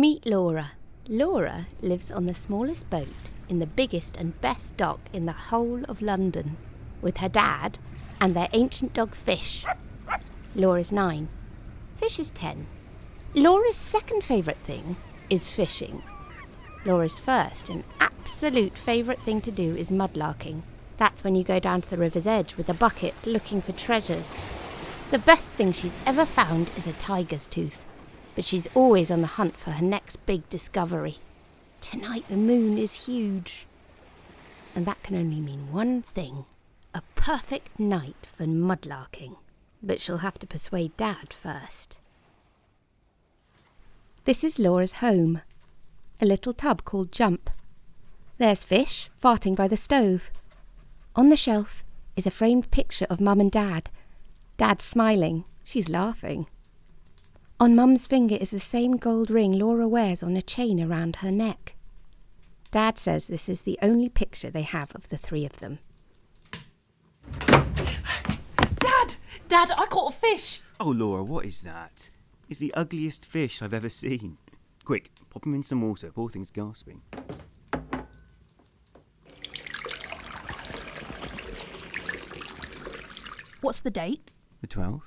Meet Laura. Laura lives on the smallest boat in the biggest and best dock in the whole of London, with her dad and their ancient dog Fish. Laura's 9. Fish is 10. Laura's second favourite thing is fishing. Laura's first and absolute favourite thing to do is mudlarking. That's when you go down to the river's edge with a bucket looking for treasures. The best thing she's ever found is a tiger's tooth, but she's always on the hunt for her next big discovery. Tonight the moon is huge. And that can only mean one thing: a perfect night for mudlarking. But she'll have to persuade Dad first. This is Laura's home, a little tub called Jump. There's Fish farting by the stove. On the shelf is a framed picture of Mum and Dad. Dad's smiling, she's laughing. On Mum's finger is the same gold ring Laura wears on a chain around her neck. Dad says this is the only picture they have of the three of them. Dad, I caught a fish! Oh, Laura, what is that? It's the ugliest fish I've ever seen. Quick, pop him in some water. Poor thing's gasping. What's the date? The 12th?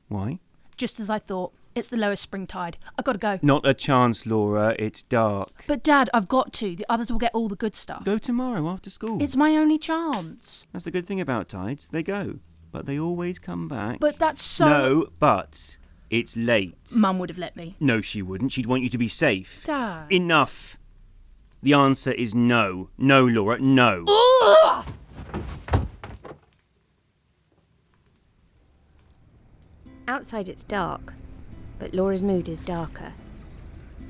Why? Just as I thought. It's the lowest spring tide. I've got to go. Not a chance, Laura. It's dark. But Dad, I've got to. The others will get all the good stuff. Go tomorrow after school. It's my only chance. That's the good thing about tides. They go. But they always come back. But that's so... No, but it's late. Mum would have let me. No, she wouldn't. She'd want you to be safe. Dad. Enough. The answer is no. No, Laura, no. Ugh! Outside it's dark, but Laura's mood is darker.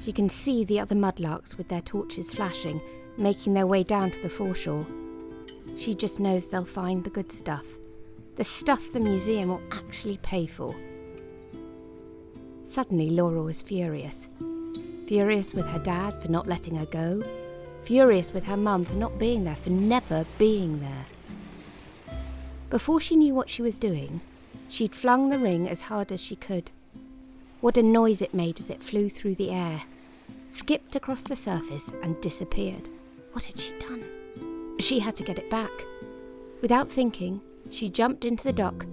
She can see the other mudlarks with their torches flashing, making their way down to the foreshore. She just knows they'll find the good stuff. The stuff the museum will actually pay for. Suddenly Laura was furious. Furious with her dad for not letting her go. Furious with her mum for not being there, for never being there. Before she knew what she was doing, she'd flung the ring as hard as she could. What a noise it made as it flew through the air, skipped across the surface and disappeared. What had she done? She had to get it back. Without thinking, she jumped into the dock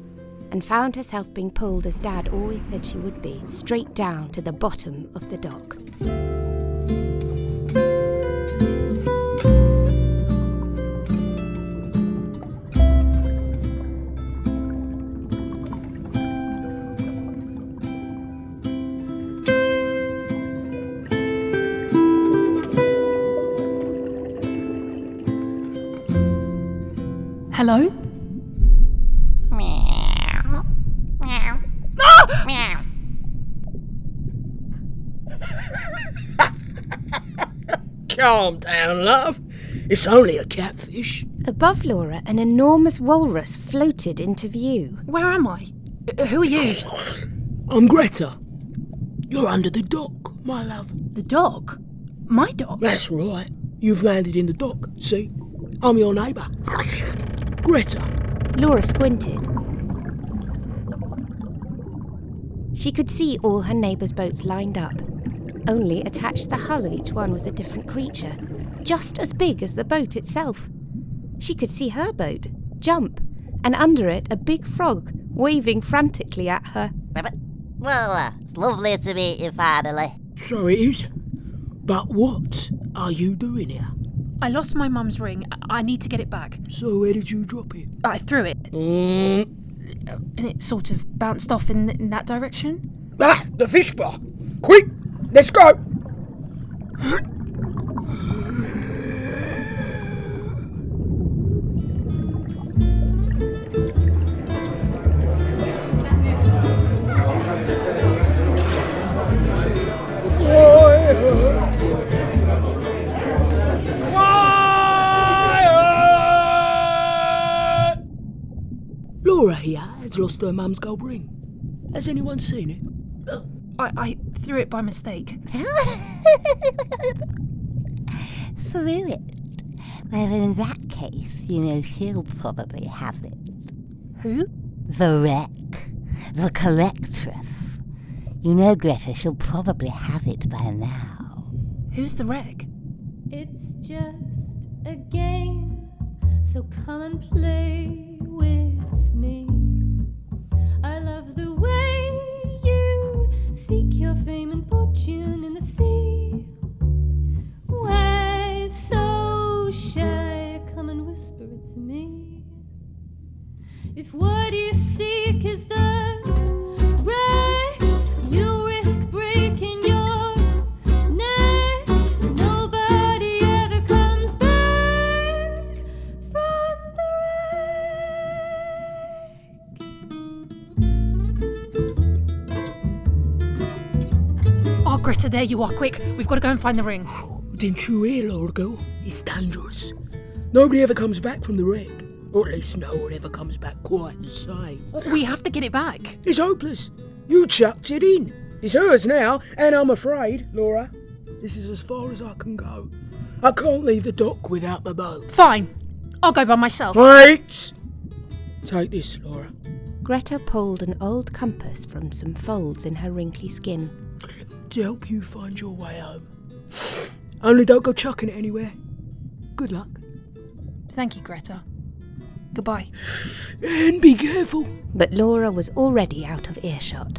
and found herself being pulled, as Dad always said she would be, straight down to the bottom of the dock. Hello? Meow. Meow. Ah! Meow. Calm down, love. It's only a catfish. Above Laura, an enormous walrus floated into view. Where am I? Who are you? I'm Greta. You're under the dock, my love. The dog? My dog? That's right. You've landed in the dock, see? I'm your neighbour. Greta. Laura squinted. She could see all her neighbours' boats lined up. Only attached to the hull of each one was a different creature, just as big as the boat itself. She could see her boat, Jump, and under it a big frog, waving frantically at her. Well, it's lovely to meet you finally. So it is. But what are you doing here? I lost my mum's ring. I need to get it back. So where did you drop it? I threw it. And it sort of bounced off in that direction. Ah, the fish bar. Quick, let's go. Laura here has lost her mum's gold ring. Has anyone seen it? I threw it by mistake. Threw it? Well, in that case, she'll probably have it. Who? The wreck. The collectress. Greta, she'll probably have it by now. Who's the wreck? It's just a game, so come and play with me. I love the way you seek your fame and fortune in the sea. Why so shy? Come and whisper it to me. If what you seek is the wreck, you'll risk breaking your neck. Nobody ever comes back from the wreck. Oh, Greta, there you are. Quick, we've got to go and find the ring. Didn't you hear, Laura girl? It's dangerous. Nobody ever comes back from the wreck. Or at least no one ever comes back quite the same. We have to get it back. It's hopeless. You chucked it in. It's hers now, and I'm afraid, Laura, this is as far as I can go. I can't leave the dock without my boat. Fine. I'll go by myself. Wait! Take this, Laura. Greta pulled an old compass from some folds in her wrinkly skin. To help you find your way home. Only don't go chucking it anywhere. Good luck. Thank you, Greta. Goodbye. And be careful. But Laura was already out of earshot.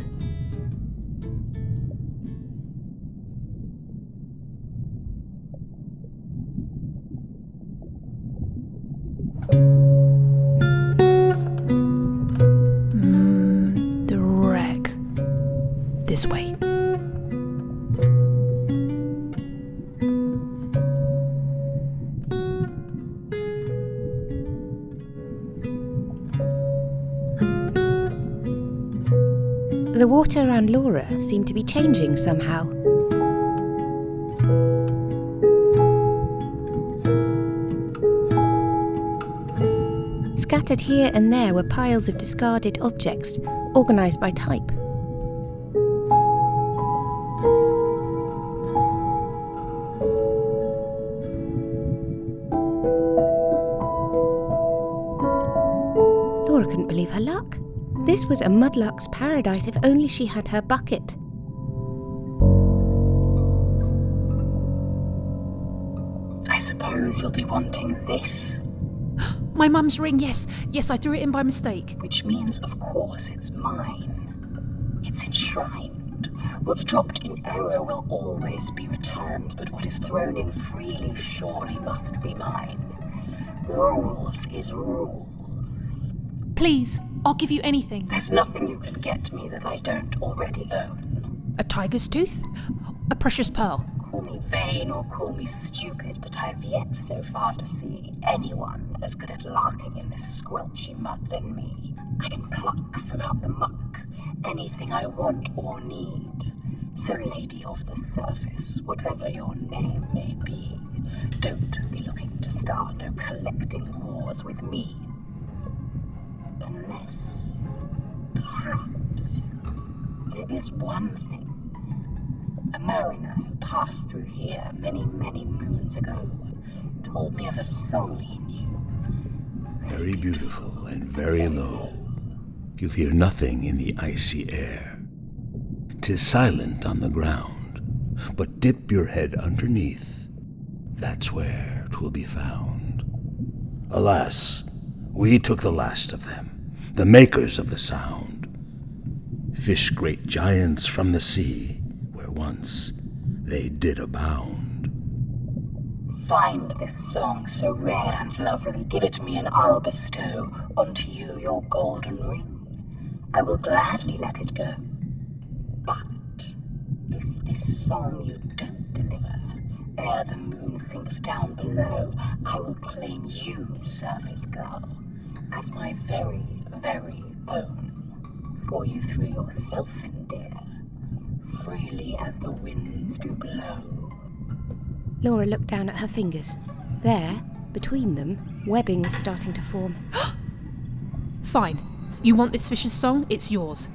The wreck. This way. The water around Laura seemed to be changing somehow. Scattered here and there were piles of discarded objects, organised by type. Laura couldn't believe her luck. This was a mudlark's paradise if only she had her bucket. I suppose you'll be wanting this. My mum's ring, yes. Yes, I threw it in by mistake. Which means, of course, it's mine. It's enshrined. What's dropped in error will always be returned, but what is thrown in freely surely must be mine. Rules is rules. Please, I'll give you anything. There's nothing you can get me that I don't already own. A tiger's tooth? A precious pearl? Call me vain or call me stupid, but I've yet so far to see anyone as good at larking in this squelchy mud than me. I can pluck from out the muck anything I want or need. So, lady of the surface, whatever your name may be, don't be looking to start no collecting wars with me. Unless, perhaps, there is one thing. A mariner who passed through here many, many moons ago told me of a song he knew. Very beautiful and very low. You'll hear nothing in the icy air. 'Tis silent on the ground, but dip your head underneath. That's where 'twill be found. Alas, we took the last of them, the makers of the sound. Fish great giants from the sea, where once they did abound. Find this song so rare and lovely, give it me and I'll bestow unto you your golden ring. I will gladly let it go. But if this song you don't deliver, ere the moon sinks down below, I will claim you, surface girl, as my very, very own. For you threw yourself in, dear, freely as the winds do blow. Laura looked down at her fingers. There, between them, webbing was starting to form. Fine. You want this fish's song? It's yours.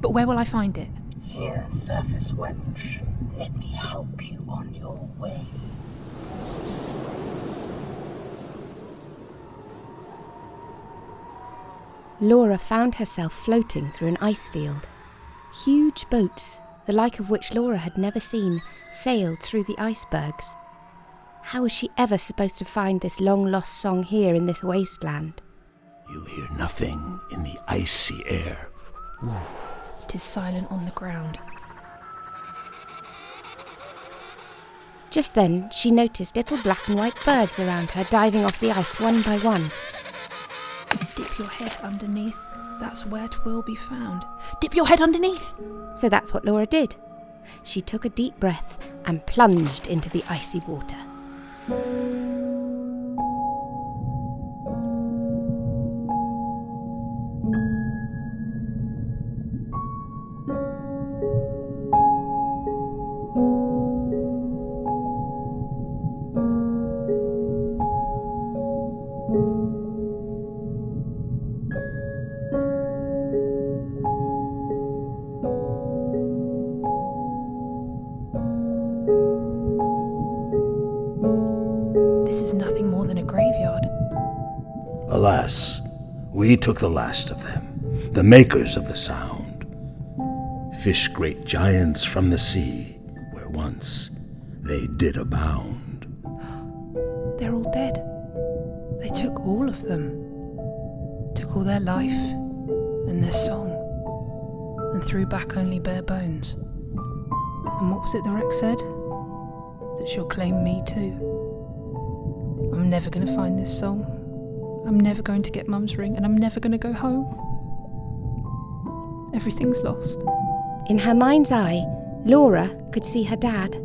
But where will I find it? Here, surface wench, let me help you on your way. Laura found herself floating through an ice field. Huge boats, the like of which Laura had never seen, sailed through the icebergs. How was she ever supposed to find this long-lost song here in this wasteland? You'll hear nothing in the icy air. It is silent on the ground. Just then, she noticed little black and white birds around her diving off the ice one by one. Dip your head underneath. That's where it will be found. Dip your head underneath! So that's what Laura did. She took a deep breath and plunged into the icy water. This is nothing more than a graveyard. Alas, we took the last of them, the makers of the sound. Fish great giants from the sea, where once they did abound. They're all dead. They took all of them. Took all their life and their song, and threw back only bare bones. And what was it the wreck said? That she'll claim me too. I'm never going to find this song. I'm never going to get Mum's ring, and I'm never going to go home. Everything's lost. In her mind's eye, Laura could see her dad.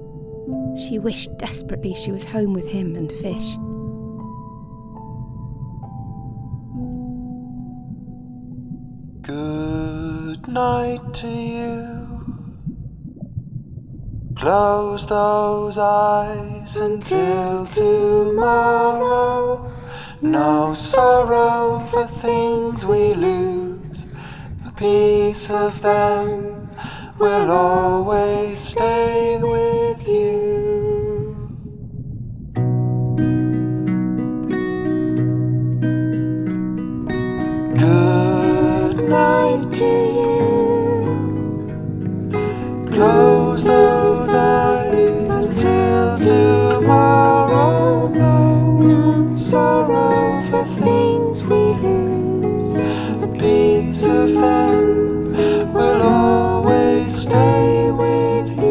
She wished desperately she was home with him and Fish. Good night to you. Close those eyes until tomorrow. No sorrow for things we lose. A piece of them will always stay with you. Good night to you. Close those eyes until tomorrow. No sorrow for things we lose. A piece of them will always stay with you.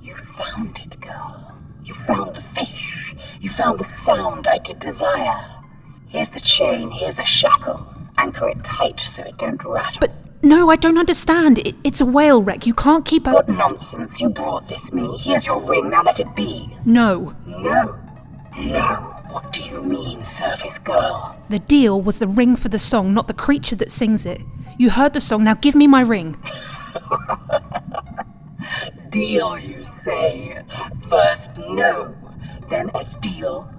You found it, girl. You found the fish. You found the sound I did desire. Here's the chain, here's the shackle. Anchor it tight so it don't rattle. But no, I don't understand. It's a whale wreck. You can't keep a... What nonsense. You brought this me. Here's your ring. Now let it be. No. No. No. What do you mean, surface girl? The deal was the ring for the song, not the creature that sings it. You heard the song, now give me my ring. Deal, you say? First no, then a deal.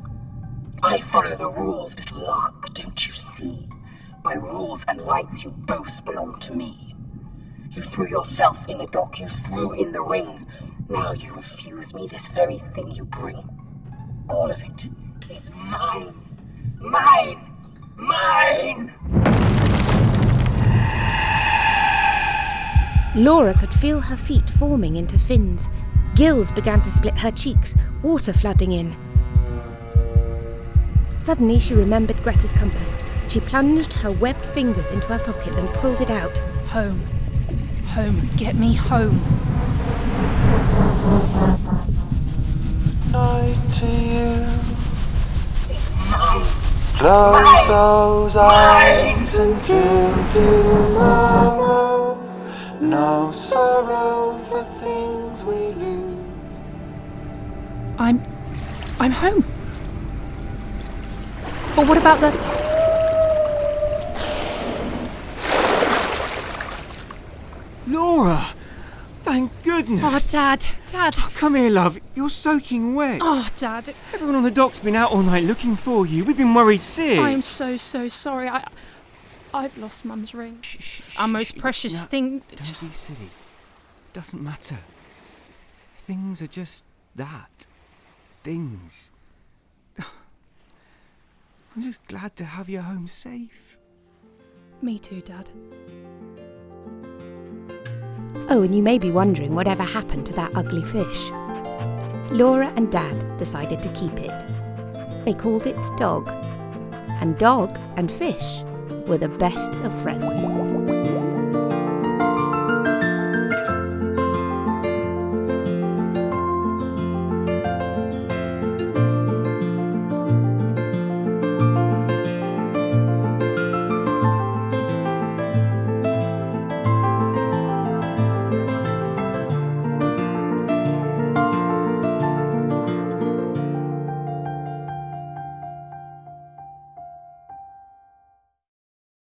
I follow the rules, little lark, don't you see? By rules and rights you both belong to me. You threw yourself in the dock, you threw in the ring. Now you refuse me this very thing you bring. All of it is mine. Mine! Mine! Laura could feel her feet forming into fins. Gills began to split her cheeks, water flooding in. Suddenly she remembered Greta's compass. She plunged her webbed fingers into her pocket and pulled it out. Home. Home. Get me home. Night to you. It's mine! Close those eyes Mine! until tomorrow. No sorrow for things we lose. I'm home. But what about the... Laura! Thank goodness! Oh, Dad. Come here, love. You're soaking wet. Oh, Dad. Everyone on the dock's been out all night looking for you. We've been worried sick. I am so sorry. I've lost Mum's ring. Our most precious No, thing. Don't be silly. It doesn't matter. Things are just that. Things. I'm just glad to have you home safe. Me too, Dad. Oh, and you may be wondering whatever happened to that ugly fish. Laura and Dad decided to keep it. They called it Dog. And dog and fish were the best of friends.